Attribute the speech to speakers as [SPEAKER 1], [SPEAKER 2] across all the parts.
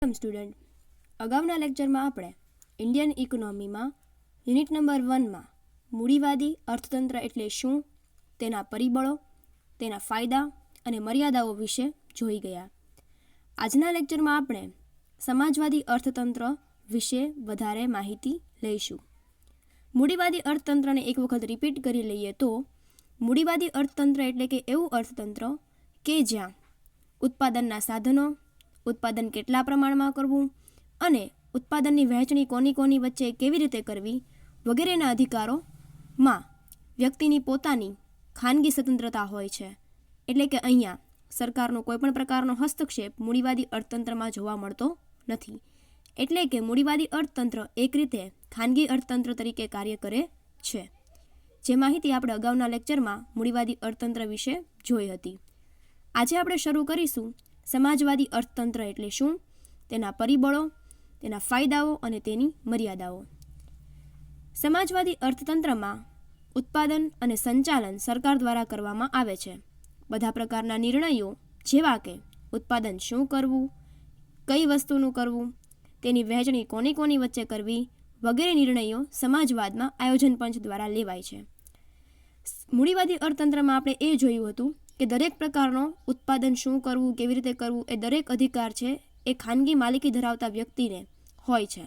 [SPEAKER 1] Student, અગાઉના લેક્ચરમાં આપણે ઇન્ડિયન ઇકોનોમીમાં યુનિટ નંબર 1માં મૂડીવાદી અર્થતંત્ર એટલે શું, તેના પરિબળો, તેના ફાયદા અને મર્યાદાઓ વિશે જોઈ ગયા. આજના લેક્ચરમાં આપણે સમાજવાદી અર્થતંત્ર વિશે વધારે માહિતી લઈશું. મૂડીવાદી અર્થતંત્રને એક વખત રિપીટ કરી લઈએ તો મૂડીવાદી અર્થતંત્ર એટલે કે એવું અર્થતંત્ર કે જ્યાં ઉત્પાદનના સાધનો, ઉત્પાદન કેટલા પ્રમાણમાં કરવું અને ઉત્પાદનની વહેંચણી કોની વચ્ચે કેવી રીતે કરવી વગેરેના અધિકારોમાં વ્યક્તિની પોતાની ખાનગી સ્વતંત્રતા હોય છે. એટલે કે અહીંયા સરકારનો કોઈપણ પ્રકારનો હસ્તક્ષેપ મૂડીવાદી અર્થતંત્રમાં જોવા મળતો નથી. એટલે કે મૂડીવાદી અર્થતંત્ર એક રીતે ખાનગી અર્થતંત્ર તરીકે કાર્ય કરે છે. જે માહિતી આપણે અગાઉના લેક્ચરમાં મૂડીવાદી અર્થતંત્ર વિશે જોઈ હતી. આજે આપણે શરૂ કરીશું સમાજવાદી અર્થતંત્ર એટલે શું, તેના પરિબળો, તેના ફાયદાઓ અને તેની મર્યાદાઓ. સમાજવાદી અર્થતંત્રમાં ઉત્પાદન અને સંચાલન સરકાર દ્વારા કરવામાં આવે છે. બધા પ્રકારના નિર્ણયો જેવા કે ઉત્પાદન શું કરવું, કઈ વસ્તુનું કરવું, તેની વહેંચણી કોની વચ્ચે કરવી વગેરે નિર્ણયો સમાજવાદમાં આયોજન પંચ દ્વારા લેવાય છે. મૂડીવાદી અર્થતંત્રમાં આપણે એ જોયું હતું કે દરેક પ્રકારનો ઉત્પાદન શું કરવું, કેવી રીતે કરવું એ દરેક અધિકાર છે એ ખાનગી માલિકી ધરાવતા વ્યક્તિને હોય છે.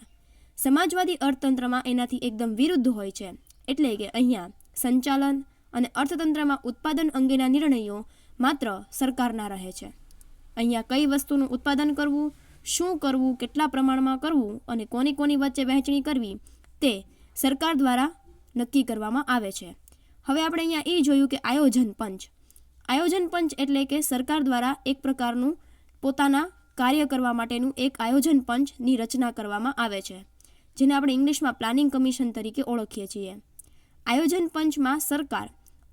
[SPEAKER 1] સમાજવાદી અર્થતંત્રમાં એનાથી એકદમ વિરુદ્ધ હોય છે. એટલે કે અહીંયા સંચાલન અને અર્થતંત્રમાં ઉત્પાદન અંગેના નિર્ણયો માત્ર સરકારના રહે છે. અહીંયા કઈ વસ્તુનું ઉત્પાદન કરવું, શું કરવું, કેટલા પ્રમાણમાં કરવું અને કોની વચ્ચે વહેંચણી કરવી તે સરકાર દ્વારા નક્કી કરવામાં આવે છે. હવે આપણે અહીંયા એ જોયું કે આયોજન પંચ. આયોજન પંચ એટલે કે સરકાર દ્વારા એક પ્રકારનું પોતાના કાર્ય કરવા માટેનું એક આયોજન પંચની રચના કરવામાં આવે છે, જેને આપણે ઇંગ્લિશમાં પ્લાનિંગ કમિશન તરીકે ઓળખીએ છીએ. આયોજન પંચમાં સરકાર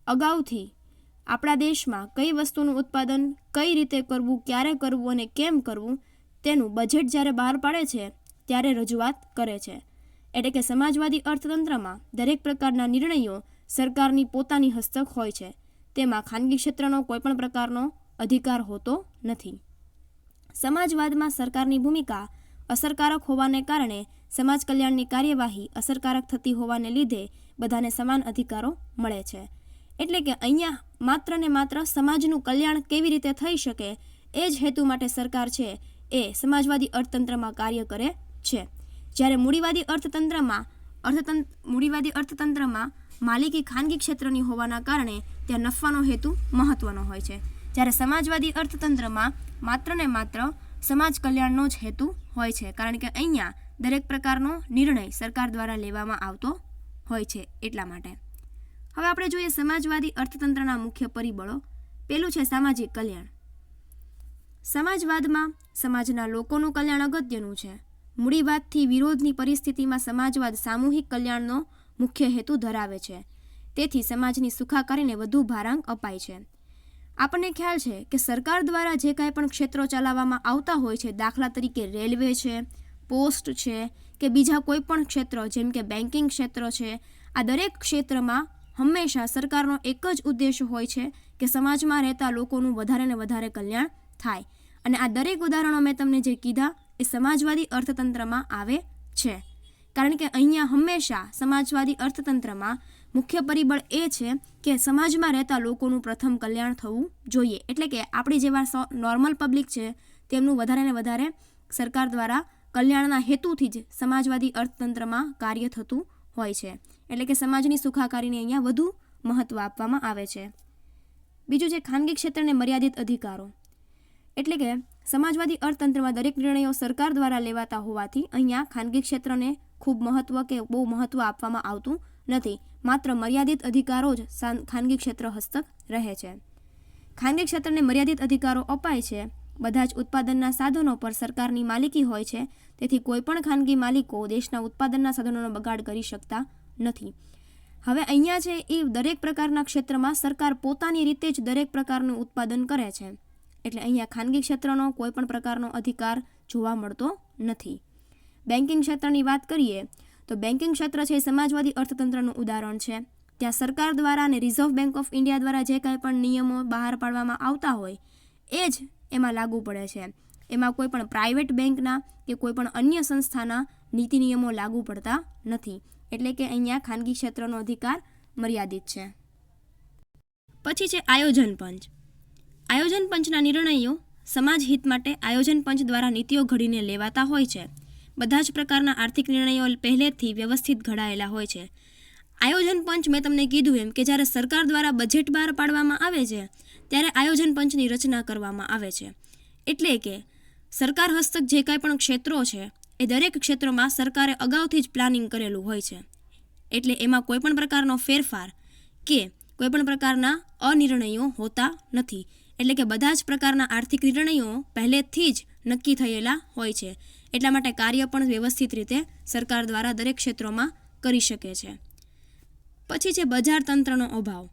[SPEAKER 1] અગાઉથી આપણા દેશમાં કઈ વસ્તુનું ઉત્પાદન કઈ રીતે કરવું, ક્યારે કરવું અને કેમ કરવું તેનું બજેટ જ્યારે બહાર પાડે છે ત્યારે રજૂઆત કરે છે. એટલે કે સમાજવાદી અર્થતંત્રમાં દરેક પ્રકારના નિર્ણયો સરકારની પોતાની હસ્તક હોય છે. તેમાં ખાનગી ક્ષેત્રનો કોઈપણ પ્રકારનો અધિકાર હોતો નથી. સમાજવાદમાં સરકારની ભૂમિકા અસરકારક હોવાને કારણે સમાજ કલ્યાણની કાર્યવાહી અસરકારક થતી હોવાને લીધે બધાને સમાન અધિકારો મળે છે. એટલે કે અહીંયા માત્ર ને માત્ર સમાજનું કલ્યાણ કેવી રીતે થઈ શકે એ જ હેતુ માટે સરકાર છે એ સમાજવાદી અર્થતંત્રમાં કાર્ય કરે છે. જ્યારે મૂડીવાદી અર્થતંત્રમાં માલિકી ખાનગી ક્ષેત્રની હોવાના કારણે ત્યાં નફાનો હેતુ મહત્વનો હોય છે. જ્યારે સમાજવાદી અર્થતંત્રમાં માત્ર ને માત્ર સમાજ કલ્યાણનો જ હેતુ હોય છે, કારણ કે અહીંયા દરેક પ્રકારનો નિર્ણય સરકાર દ્વારા લેવામાં આવતો હોય છે. એટલા માટે હવે આપણે જોઈએ સમાજવાદી અર્થતંત્રના મુખ્ય પરિબળો. પેલું છે સામાજિક કલ્યાણ. સમાજવાદમાં સમાજના લોકોનું કલ્યાણ અગત્યનું છે. મૂડીવાદથી વિરોધની પરિસ્થિતિમાં સમાજવાદ સામૂહિક કલ્યાણનો મુખ્ય હેતુ ધરાવે છે. તેથી સમાજની સુખાકારીને વધુ ભારાંક અપાય છે. આપણને ખ્યાલ છે કે સરકાર દ્વારા જે કાંઈ પણ ક્ષેત્રો ચલાવવામાં આવતા હોય છે, દાખલા તરીકે રેલવે છે, પોસ્ટ છે કે બીજા કોઈ પણ ક્ષેત્રો જેમ કે બેન્કિંગ ક્ષેત્ર છે, આ દરેક ક્ષેત્રમાં હંમેશા સરકારનો એક જ ઉદ્દેશ હોય છે કે સમાજમાં રહેતા લોકોનું વધારે ને વધારે કલ્યાણ થાય. અને આ દરેક ઉદાહરણો મેં તમને જે કીધા એ સમાજવાદી અર્થતંત્રમાં આવે છે. કારણ કે અહીંયા હંમેશા સમાજવાદી અર્થતંત્રમાં મુખ્ય પરિબળ એ છે કે સમાજમાં રહેતા લોકોનું પ્રથમ કલ્યાણ થવું જોઈએ. એટલે કે આપણી જેવા નોર્મલ પબ્લિક છે તેમનું વધારે ને વધારે સરકાર દ્વારા કલ્યાણના હેતુથી જ સમાજવાદી અર્થતંત્રમાં કાર્ય થતું હોય છે. એટલે કે સમાજની સુખાકારીને અહીંયા વધુ મહત્ત્વ આપવામાં આવે છે. બીજું છે ખાનગી ક્ષેત્રને મર્યાદિત અધિકારો. એટલે કે સમાજવાદી અર્થતંત્રમાં દરેક નિર્ણયો સરકાર દ્વારા લેવાતા હોવાથી અહીંયા ખાનગી ક્ષેત્રને ખૂબ મહત્ત્વ કે બહુ મહત્ત્વ આપવામાં આવતું નથી. માત્ર મર્યાદિત અધિકારો જ ખાનગી ક્ષેત્ર હસ્તક રહે છે. ખાનગી ક્ષેત્રને મર્યાદિત અધિકારો અપાય છે. બધા જ ઉત્પાદનના સાધનો પર સરકારની માલિકી હોય છે. તેથી કોઈપણ ખાનગી માલિકો દેશના ઉત્પાદનના સાધનોનો બગાડ કરી શકતા નથી. હવે અહીંયા છે એ દરેક પ્રકારના ક્ષેત્રમાં સરકાર પોતાની રીતે જ દરેક પ્રકારનું ઉત્પાદન કરે છે. એટલે અહીંયા ખાનગી ક્ષેત્રનો કોઈપણ પ્રકારનો અધિકાર જોવા મળતો નથી. બેન્કિંગ ક્ષેત્રની વાત કરીએ તો બેન્કિંગ ક્ષેત્ર છે એ સમાજવાદી અર્થતંત્રનું ઉદાહરણ છે. ત્યાં સરકાર દ્વારા અને રિઝર્વ બેન્ક ઓફ ઇન્ડિયા દ્વારા જે કાંઈ પણ નિયમો બહાર પાડવામાં આવતા હોય એ જ એમાં લાગુ પડે છે. એમાં કોઈ પણ પ્રાઇવેટ બેંકના કે કોઈ પણ અન્ય સંસ્થાના નીતિ નિયમો લાગુ પડતા નથી. એટલે કે અહીંયા ખાનગી ક્ષેત્રનો અધિકાર મર્યાદિત છે. પછી છે આયોજન પંચ. આયોજન પંચના નિર્ણયો સમાજ હિત માટે આયોજન પંચ દ્વારા નીતિઓ ઘડીને લેવાતા હોય છે. બધા જ પ્રકારના આર્થિક નિર્ણયો પહેલેથી વ્યવસ્થિત ઘડાયેલા હોય છે. આયોજન પંચ મેં તમને કીધું એમ કે જ્યારે સરકાર દ્વારા બજેટ બહાર પાડવામાં આવે છે ત્યારે આયોજન પંચની રચના કરવામાં આવે છે. એટલે કે સરકાર હસ્તક જે કાંઈ પણ ક્ષેત્રો છે એ દરેક ક્ષેત્રોમાં સરકારે અગાઉથી જ પ્લાનિંગ કરેલું હોય છે. એટલે એમાં કોઈ પણ પ્રકારનો ફેરફાર કે કોઈ પણ પ્રકારના અનિર્ણયો હોતા નથી. એટલે કે બધા જ પ્રકારના આર્થિક નિર્ણયો પહેલેથી જ નક્કી થયેલા હોય છે. એટલા માટે કાર્ય પણ વ્યવસ્થિત રીતે સરકાર દ્વારા દરેક ક્ષેત્રોમાં કરી શકે છે. પછી છે બજાર તંત્રનો અભાવ.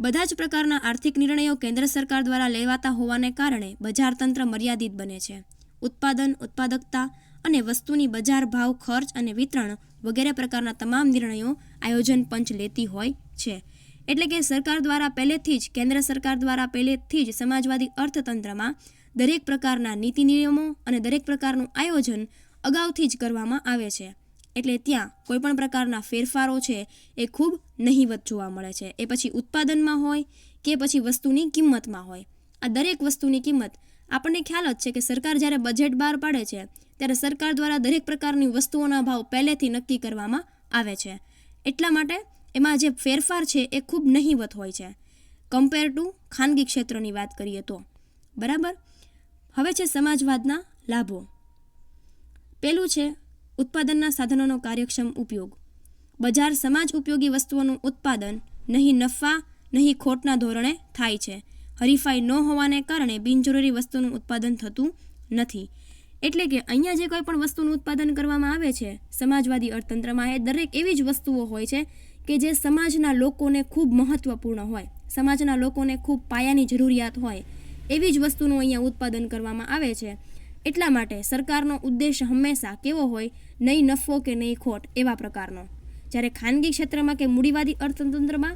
[SPEAKER 1] બધા જ પ્રકારના આર્થિક નિર્ણયો કેન્દ્ર સરકાર દ્વારા લેવાતા હોવાને કારણે બજાર તંત્ર મર્યાદિત બને છે. ઉત્પાદન, ઉત્પાદકતા અને વસ્તુની બજાર ભાવ, ખર્ચ અને વિતરણ વગેરે પ્રકારના તમામ નિર્ણયો આયોજન પંચ લેતી હોય છે. એટલે કે સરકાર દ્વારા પહેલેથી જ કેન્દ્ર સરકાર દ્વારા પહેલેથી જ સમાજવાદી અર્થતંત્રમાં દરેક પ્રકારના નીતિ નિયમો અને દરેક પ્રકારનું આયોજન અગાઉથી જ કરવામાં આવે છે. એટલે ત્યાં કોઈ પણ પ્રકારના ફેરફારો છે એ ખૂબ નહિવત જોવા મળે છે. એ પછી ઉત્પાદનમાં હોય કે પછી વસ્તુની કિંમતમાં હોય. આ દરેક વસ્તુની કિંમત આપણને ખ્યાલ જ છે કે સરકાર જ્યારે બજેટ બહાર પાડે છે ત્યારે સરકાર દ્વારા દરેક પ્રકારની વસ્તુઓના ભાવ પહેલેથી નક્કી કરવામાં આવે છે. એટલા માટે એમાં જે ફેરફાર છે એ ખૂબ નહિવત હોય છે કમ્પેર ટુ ખાનગી ક્ષેત્રની વાત કરીએ તો. બરાબર. હવે છે સમાજવાદના લાભો. પેલું છે ઉત્પાદનના સાધનોનો કાર્યક્ષમ ઉપયોગ. બજાર સમાજ ઉપયોગી વસ્તુઓનું ઉત્પાદન નહીં નફા નહીં ખોટના ધોરણે થાય છે. હરીફાઈ ન હોવાને કારણે બિનજરૂરી વસ્તુનું ઉત્પાદન થતું નથી. એટલે કે અહીંયા જે કોઈ પણ વસ્તુનું ઉત્પાદન કરવામાં આવે છે સમાજવાદી અર્થતંત્રમાં એ દરેક એવી જ વસ્તુઓ હોય છે કે જે સમાજના લોકોને ખૂબ મહત્વપૂર્ણ હોય, સમાજના લોકોને ખૂબ પાયાની જરૂરિયાત હોય એવી જ વસ્તુનું અહીંયા ઉત્પાદન કરવામાં આવે છે. એટલા માટે સરકારનો ઉદ્દેશ હંમેશા કેવો હોય, નહીં નફો કે નહીં ખોટ એવા પ્રકારનો. જ્યારે ખાનગી ક્ષેત્રમાં કે મૂડીવાદી અર્થતંત્રમાં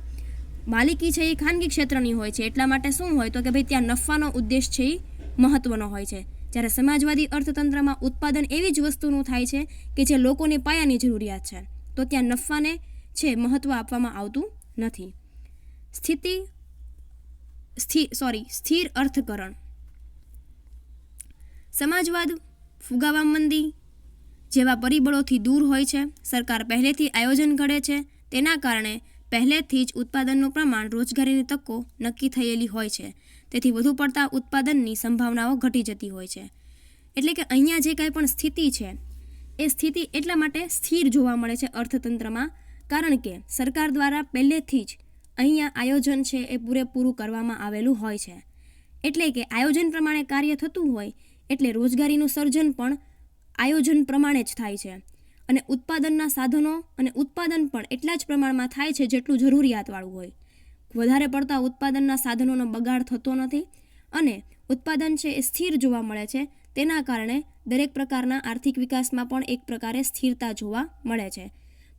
[SPEAKER 1] માલિકી છે એ ખાનગી ક્ષેત્રની હોય છે. એટલા માટે શું હોય તો કે ભાઈ ત્યાં નફાનો ઉદ્દેશ છે એ મહત્વનો હોય છે. જ્યારે સમાજવાદી અર્થતંત્રમાં ઉત્પાદન એવી જ વસ્તુનું થાય છે કે જે લોકોની પાયાની જરૂરિયાત છે, તો ત્યાં નફાને છે મહત્વ આપવામાં આવતું નથી. સ્થિર અર્થકરણ. સમાજવાદ ફુગાવામંદી જેવા પરિબળોથી દૂર હોય છે. સરકાર પહેલેથી આયોજન ઘડે છે. તેના કારણે પહેલેથી જ ઉત્પાદનનું પ્રમાણ, રોજગારીની તકો નક્કી થયેલી હોય છે. તેથી વધુ પડતા ઉત્પાદનની સંભાવનાઓ ઘટી જતી હોય છે. એટલે કે અહીંયા જે કાંઈ પણ સ્થિતિ છે એ સ્થિતિ એટલા માટે સ્થિર જોવા મળે છે અર્થતંત્રમાં, કારણ કે સરકાર દ્વારા પહેલેથી જ અહીંયા આયોજન છે એ પૂરેપૂરું કરવામાં આવેલું હોય છે. એટલે કે આયોજન પ્રમાણે કાર્ય થતું હોય એટલે રોજગારીનું સર્જન પણ આયોજન પ્રમાણે જ થાય છે. અને ઉત્પાદનના સાધનો અને ઉત્પાદન પણ એટલા જ પ્રમાણમાં થાય છે જેટલું જરૂરિયાતવાળું હોય. વધારે પડતા ઉત્પાદનના સાધનોનો બગાડ થતો નથી અને ઉત્પાદન છે એ સ્થિર જોવા મળે છે. તેના કારણે દરેક પ્રકારના આર્થિક વિકાસમાં પણ એક પ્રકારે સ્થિરતા જોવા મળે છે.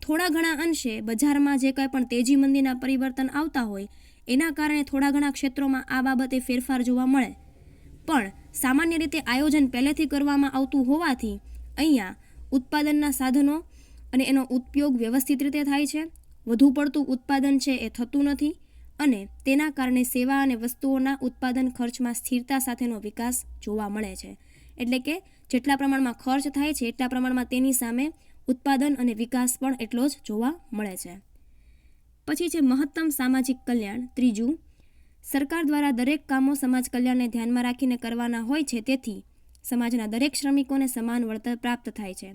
[SPEAKER 1] થોડા ઘણા અંશે બજારમાં જે કંઈ પણ તેજી મંદીના પરિવર્તન આવતા હોય એના કારણે થોડા ઘણા ક્ષેત્રોમાં આ બાબતે ફેરફાર જોવા મળે, પણ સામાન્ય રીતે આયોજન પહેલેથી કરવામાં આવતું હોવાથી અહીંયા ઉત્પાદનના સાધનો અને એનો ઉપયોગ વ્યવસ્થિત રીતે થાય છે. વધુ પડતું ઉત્પાદન છે એ થતું નથી અને તેના કારણે સેવા અને વસ્તુઓના ઉત્પાદન ખર્ચમાં સ્થિરતા સાથેનો વિકાસ જોવા મળે છે. એટલે કે જેટલા પ્રમાણમાં ખર્ચ થાય છે એટલા પ્રમાણમાં તેની સામે ઉત્પાદન અને વિકાસ પણ એટલો જ જોવા મળે છે. પછી છે મહત્તમ સામાજિક કલ્યાણ. ત્રીજું, સરકાર દ્વારા દરેક કામો સમાજ કલ્યાણને ધ્યાનમાં રાખીને કરવાના હોય છે. તેથી સમાજના દરેક શ્રમિકોને સમાન વળતર પ્રાપ્ત થાય છે.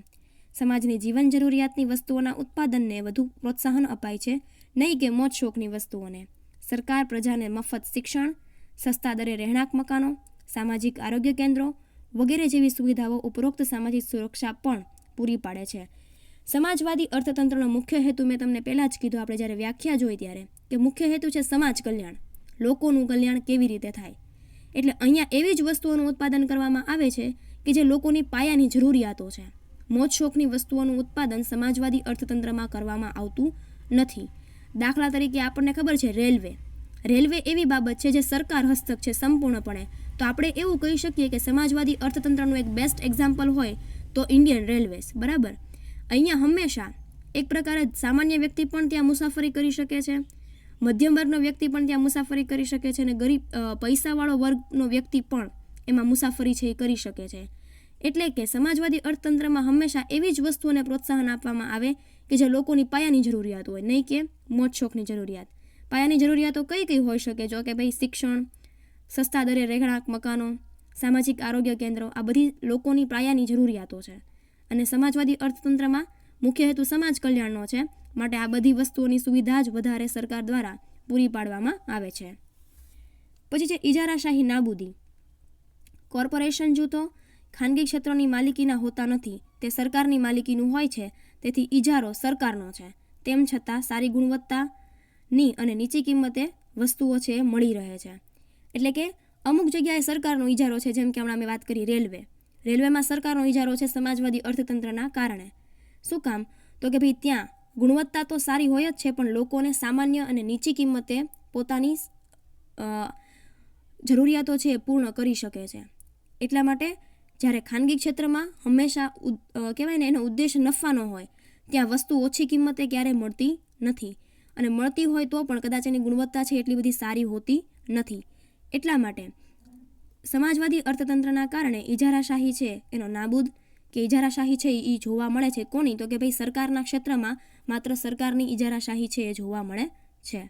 [SPEAKER 1] સમાજની જીવન જરૂરિયાતની વસ્તુઓના ઉત્પાદનને વધુ પ્રોત્સાહન અપાય છે, નહીં કે મોજ શોખની વસ્તુઓને. સરકાર પ્રજાને મફત શિક્ષણ, સસ્તા દરે રહેણાંક મકાનો, સામાજિક આરોગ્ય કેન્દ્રો વગેરે જેવી સુવિધાઓ ઉપરોક્ત સામાજિક સુરક્ષા પણ પૂરી પાડે છે. સમાજવાદી અર્થતંત્રનો મુખ્ય હેતુ મેં તમને પહેલાં જ કીધું આપણે જ્યારે વ્યાખ્યા જોઈ ત્યારે કે મુખ્ય હેતુ છે સમાજ કલ્યાણ, લોકોનું કલ્યાણ કેવી રીતે થાય. એટલે અહીંયા એવી જ વસ્તુઓનું ઉત્પાદન કરવામાં આવે છે કે જે લોકોની પાયાની જરૂરિયાતો છે. મોજ શોખની વસ્તુઓનું ઉત્પાદન સમાજવાદી અર્થતંત્રમાં કરવામાં આવતું નથી. દાખલા તરીકે આપણને ખબર છે રેલવે એવી બાબત છે જે સરકાર હસ્તક છે સંપૂર્ણપણે, તો આપણે એવું કહી શકીએ કે સમાજવાદી અર્થતંત્રનું એક બેસ્ટ એક્ઝામ્પલ હોય તો ઇન્ડિયન રેલવેઝ. બરાબર, અહીંયા હંમેશા એક પ્રકારે સામાન્ય વ્યક્તિ પણ ત્યાં મુસાફરી કરી શકે છે, મધ્યમ વર્ગનો વ્યક્તિ પણ ત્યાં મુસાફરી કરી શકે છે, અને ગરીબ પૈસાવાળો વર્ગનો વ્યક્તિ પણ એમાં મુસાફરી છે એ કરી શકે છે. એટલે કે સમાજવાદી અર્થતંત્રમાં હંમેશા એવી જ વસ્તુઓને પ્રોત્સાહન આપવામાં આવે કે જે લોકોની પાયાની જરૂરિયાત હોય, નહીં કે મોજ શોખની જરૂરિયાત. પાયાની જરૂરિયાતો કઈ કઈ હોઈ શકે? જો કે ભાઈ શિક્ષણ, સસ્તા દરે રહેણાંક મકાનો, સામાજિક આરોગ્ય કેન્દ્રો, આ બધી લોકોની પાયાની જરૂરિયાતો છે. અને સમાજવાદી અર્થતંત્રમાં મુખ્ય હેતુ સમાજ કલ્યાણનો છે, માટે આ બધી વસ્તુઓની સુવિધા જ વધારે સરકાર દ્વારા પૂરી પાડવામાં આવે છે. પછી છે ઇજારાશાહી નાબૂદી. કોર્પોરેશન જૂથો ખાનગી ક્ષેત્રોની માલિકીના હોતા નથી, તે સરકારની માલિકીનું હોય છે. તેથી ઇજારો સરકારનો છે, તેમ છતાં સારી ગુણવત્તાની અને નીચી કિંમતે વસ્તુઓ છે એ મળી રહે છે. એટલે કે અમુક જગ્યાએ સરકારનો ઇજારો છે, જેમ કે હમણાં મેં વાત કરી રેલવેમાં સરકારનો ઇજારો છે સમાજવાદી અર્થતંત્રના કારણે. શું કામ? તો કે ભાઈ ત્યાં ગુણવત્તા તો સારી હોય જ છે, પણ લોકોને સામાન્ય અને નીચી કિંમતે પોતાની જરૂરિયાતો છે એ પૂર્ણ કરી શકે છે. એટલા માટે જ્યારે ખાનગી ક્ષેત્રમાં હંમેશા કહેવાય ને એનો ઉદ્દેશ નફાનો હોય, ત્યાં વસ્તુ ઓછી કિંમતે ક્યારેય મળતી નથી, અને મળતી હોય તો પણ કદાચ એની ગુણવત્તા છે એટલી બધી સારી હોતી નથી. એટલા માટે સમાજવાદી અર્થતંત્રના કારણે ઇજારાશાહી છે એનો નાબૂદ કે ઇજારાશાહી છે એ જોવા મળે છે. કોની? તો કે ભાઈ સરકારના ક્ષેત્રમાં માત્ર સરકારની ઇજારાશાહી છે એ જોવા મળે છે.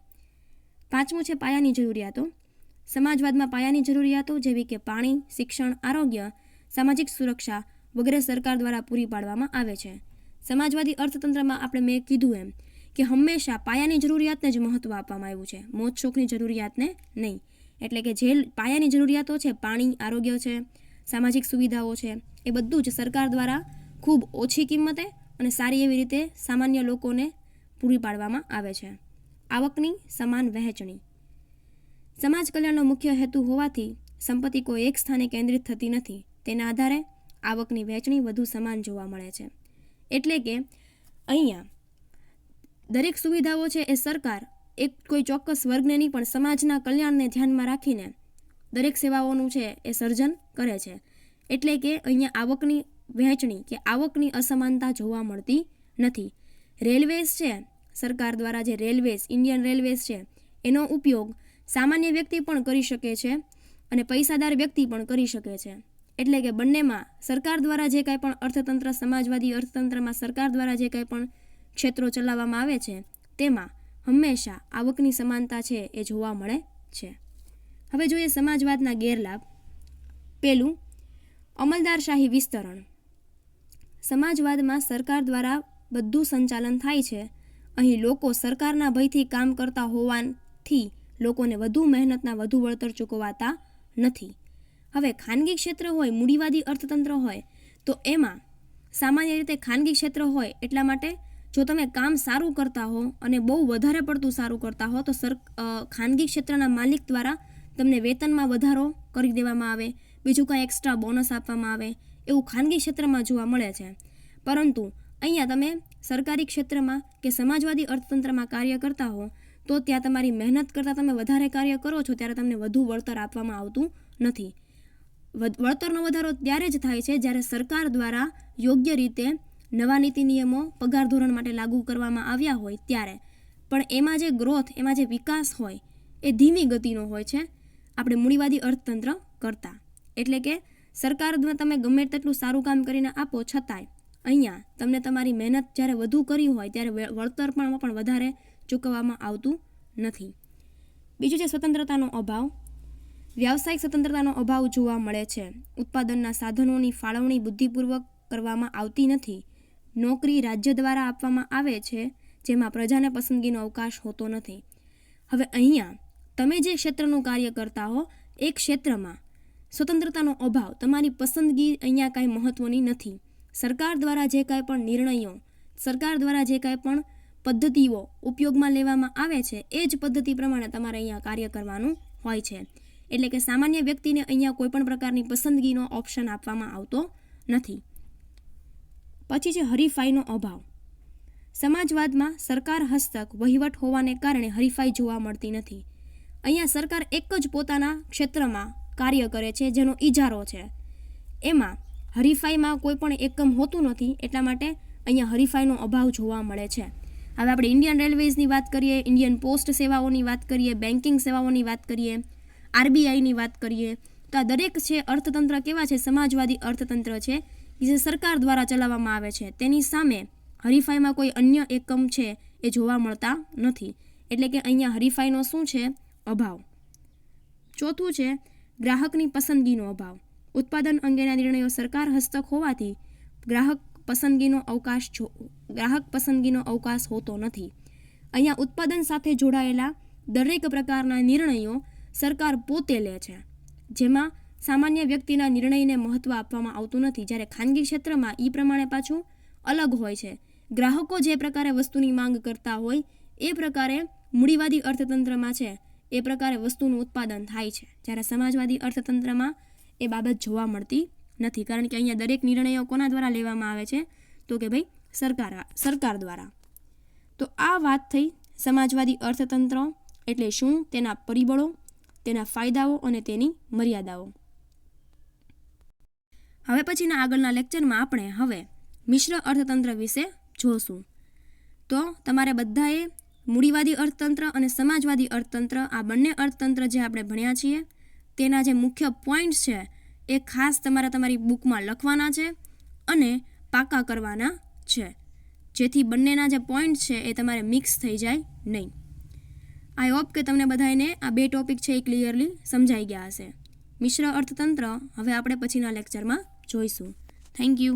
[SPEAKER 1] પાંચમું છે પાયાની જરૂરિયાતો. સમાજવાદમાં પાયાની જરૂરિયાતો જેવી કે પાણી, શિક્ષણ, આરોગ્ય, સામાજિક સુરક્ષા વગેરે સરકાર દ્વારા પૂરી પાડવામાં આવે છે. સમાજવાદી અર્થતંત્રમાં આપણે મેં કીધું એમ કે હંમેશા પાયાની જરૂરિયાતને જ મહત્ત્વ આપવામાં આવ્યું છે, મોજ શોખની જરૂરિયાતને નહીં. એટલે કે જે પાયાની જરૂરિયાતો છે, પાણી, આરોગ્ય છે, સામાજિક સુવિધાઓ છે, એ બધું જ સરકાર દ્વારા ખૂબ ઓછી કિંમતે અને સારી એવી રીતે સામાન્ય લોકોને પૂરી પાડવામાં આવે છે. આવકની સમાન વહેંચણી. સમાજ કલ્યાણનો મુખ્ય હેતુ હોવાથી સંપત્તિ કોઈ એક સ્થાને કેન્દ્રિત થતી નથી, તેના આધારે આવકની વહેંચણી વધુ સમાન જોવા મળે છે. એટલે કે અહીંયા દરેક સુવિધાઓ છે એ સરકાર એક કોઈ ચોક્કસ વર્ગને નહીં પણ સમાજના કલ્યાણને ધ્યાનમાં રાખીને દરેક સેવાઓનું છે એ સર્જન કરે છે. એટલે કે અહીંયા આવકની વહેંચણી કે આવકની અસમાનતા જોવા મળતી નથી. રેલવેઝ છે, સરકાર દ્વારા જે રેલવેઝ, ઇન્ડિયન રેલવેઝ છે, એનો ઉપયોગ સામાન્ય વ્યક્તિ પણ કરી શકે છે અને પૈસાદાર વ્યક્તિ પણ કરી શકે છે. એટલે કે બંનેમાં સરકાર દ્વારા જે કાંઈ પણ અર્થતંત્ર, સમાજવાદી અર્થતંત્રમાં સરકાર દ્વારા જે કાંઈ પણ ક્ષેત્રો ચલાવવામાં આવે છે તેમાં હંમેશા આવકની સમાનતા છે એ જોવા મળે છે. હવે જોઈએ સમાજવાદના ગેરલાભ. પહેલું, અમલદારશાહી વિસ્તરણ. સમાજવાદમાં સરકાર દ્વારા બધું સંચાલન થાય છે. અહીં લોકો સરકારના ભયથી કામ કરતા હોવાથી લોકોને વધુ મહેનતના વધુ વળતર ચૂકવાતા નથી. હવે ખાનગી ક્ષેત્ર હોય, મૂડીવાદી અર્થતંત્ર હોય, તો એમાં સામાન્ય રીતે ખાનગી ક્ષેત્ર હોય એટલા માટે જો તમે કામ સારું કરતા હો અને બહુ વધારે પડતું સારું કરતા હો તો ખાનગી ક્ષેત્રના માલિક દ્વારા તમને વેતનમાં વધારો કરી દેવામાં આવે, બીજું કાંઈ એક્સ્ટ્રા બોનસ આપવામાં આવે, એવું ખાનગી ક્ષેત્રમાં જોવા મળે છે. પરંતુ અહીંયા તમે સરકારી ક્ષેત્રમાં કે સમાજવાદી અર્થતંત્રમાં કાર્ય કરતા હો તો ત્યાં તમારી મહેનત કરતાં તમે વધારે કાર્ય કરો છો ત્યારે તમને વધુ વળતર આપવામાં આવતું નથી. વળતરનો વધારો ત્યારે જ થાય છે જ્યારે સરકાર દ્વારા યોગ્ય રીતે નવા નીતિ નિયમો પગાર ધોરણ માટે લાગુ કરવામાં આવ્યા હોય ત્યારે. પણ એમાં જે ગ્રોથ, એમાં જે વિકાસ હોય એ ધીમી ગતિનો હોય છે આપણે મૂડીવાદી અર્થતંત્ર કરતાં. એટલે કે સરકારમાં તમે ગમે તેટલું સારું કામ કરીને આપો છતાંય અહીંયા તમને તમારી મહેનત જ્યારે વધુ કરી હોય ત્યારે વળતર પણ વધારે ચૂકવવામાં આવતું નથી. બીજું છે સ્વતંત્રતાનો અભાવ. વ્યાવસાયિક સ્વતંત્રતાનો અભાવ જોવા મળે છે. ઉત્પાદનના સાધનોની ફાળવણી બુદ્ધિપૂર્વક કરવામાં આવતી નથી. નોકરી રાજ્ય દ્વારા આપવામાં આવે છે જેમાં પ્રજાને પસંદગીનો અવકાશ હોતો નથી. હવે અહીંયા તમે જે ક્ષેત્રનું કાર્ય કરતા હો એ ક્ષેત્રમાં સ્વતંત્રતાનો અભાવ, તમારી પસંદગી અહીંયા કાંઈ મહત્ત્વની નથી. સરકાર દ્વારા જે કાંઈ પણ નિર્ણયો, સરકાર દ્વારા જે કાંઈ પણ પદ્ધતિઓ ઉપયોગમાં લેવામાં આવે છે એ જ પદ્ધતિ પ્રમાણે તમારે અહીંયા કાર્ય કરવાનું હોય છે. એટલે કે સામાન્ય વ્યક્તિને અહીંયા કોઈ પણ પ્રકારની પસંદગીનો ઓપ્શન આપવામાં આવતો નથી. પછી છે હરીફાઈનો અભાવ. સમાજવાદમાં સરકાર હસ્તક વહીવટ હોવાને કારણે હરીફાઈ જોવા મળતી નથી. અહીંયા સરકાર એક જ પોતાના ક્ષેત્રમાં કાર્ય કરે છે, જેનો ઇજારો છે. એમાં હરીફાઈમાં કોઈ પણ એકમ હોતું નથી, એટલા માટે અહીંયા હરીફાઈનો અભાવ જોવા મળે છે. હવે આપણે ઇન્ડિયન રેલવેઝની વાત કરીએ, ઇન્ડિયન પોસ્ટ સેવાઓની વાત કરીએ, બેન્કિંગ સેવાઓની વાત કરીએ, આરબીઆઈની વાત કરીએ, તો આ દરેક છે અર્થતંત્ર કેવા છે? સમાજવાદી અર્થતંત્ર છે, જે સરકાર દ્વારા ચલાવવામાં આવે છે. તેની સામે હરીફાઈમાં કોઈ અન્ય એકમ છે એ જોવા મળતા નથી, એટલે કે અહીંયા હરીફાઈનો શું છે? અભાવ. ચોથું છે ગ્રાહકની પસંદગીનો અભાવ. ઉત્પાદન અંગેના નિર્ણયો સરકાર હસ્તક હોવાથી ગ્રાહક પસંદગીનો અવકાશ હોતો નથી. અહીંયા ઉત્પાદન સાથે જોડાયેલા દરેક પ્રકારના નિર્ણયો સરકાર પોતે લે છે, જેમાં સામાન્ય વ્યક્તિના નિર્ણયને મહત્ત્વ આપવામાં આવતું નથી. જ્યારે ખાનગી ક્ષેત્રમાં એ પ્રમાણે પાછું અલગ હોય છે. ગ્રાહકો જે પ્રકારે વસ્તુની માંગ કરતા હોય એ પ્રકારે મૂડીવાદી અર્થતંત્રમાં છે એ પ્રકારે વસ્તુનું ઉત્પાદન થાય છે. જ્યારે સમાજવાદી અર્થતંત્રમાં એ બાબત જોવા મળતી નથી, કારણ કે અહીંયા દરેક નિર્ણયો કોના દ્વારા લેવામાં આવે છે? તો કે ભાઈ સરકાર દ્વારા. તો આ વાત થઈ સમાજવાદી અર્થતંત્ર એટલે શું, તેના પરિબળો, તેના ફાયદાઓ અને તેની મર્યાદાઓ. હવે પછીના આગળના લેક્ચરમાં આપણે હવે મિશ્ર અર્થતંત્ર વિશે જોશું. તો તમારે બધાએ મૂડીવાદી અર્થતંત્ર અને સમાજવાદી અર્થતંત્ર આ બંને અર્થતંત્ર જે આપણે ભણ્યા છીએ તેના જે મુખ્ય પોઈન્ટ્સ છે એ ખાસ તમારી બુકમાં લખવાના છે અને પાકા કરવાના છે, જેથી બંનેના જે પોઈન્ટ છે એ તમારે મિક્સ થઈ જાય નહીં. આઈ હોપ કે તમને બધાને આ બે ટોપિક છે એ ક્લિયરલી સમજાઈ ગયા હશે. મિશ્ર અર્થતંત્ર હવે આપણે પછીના લેક્ચરમાં જોઈશું. Thank you.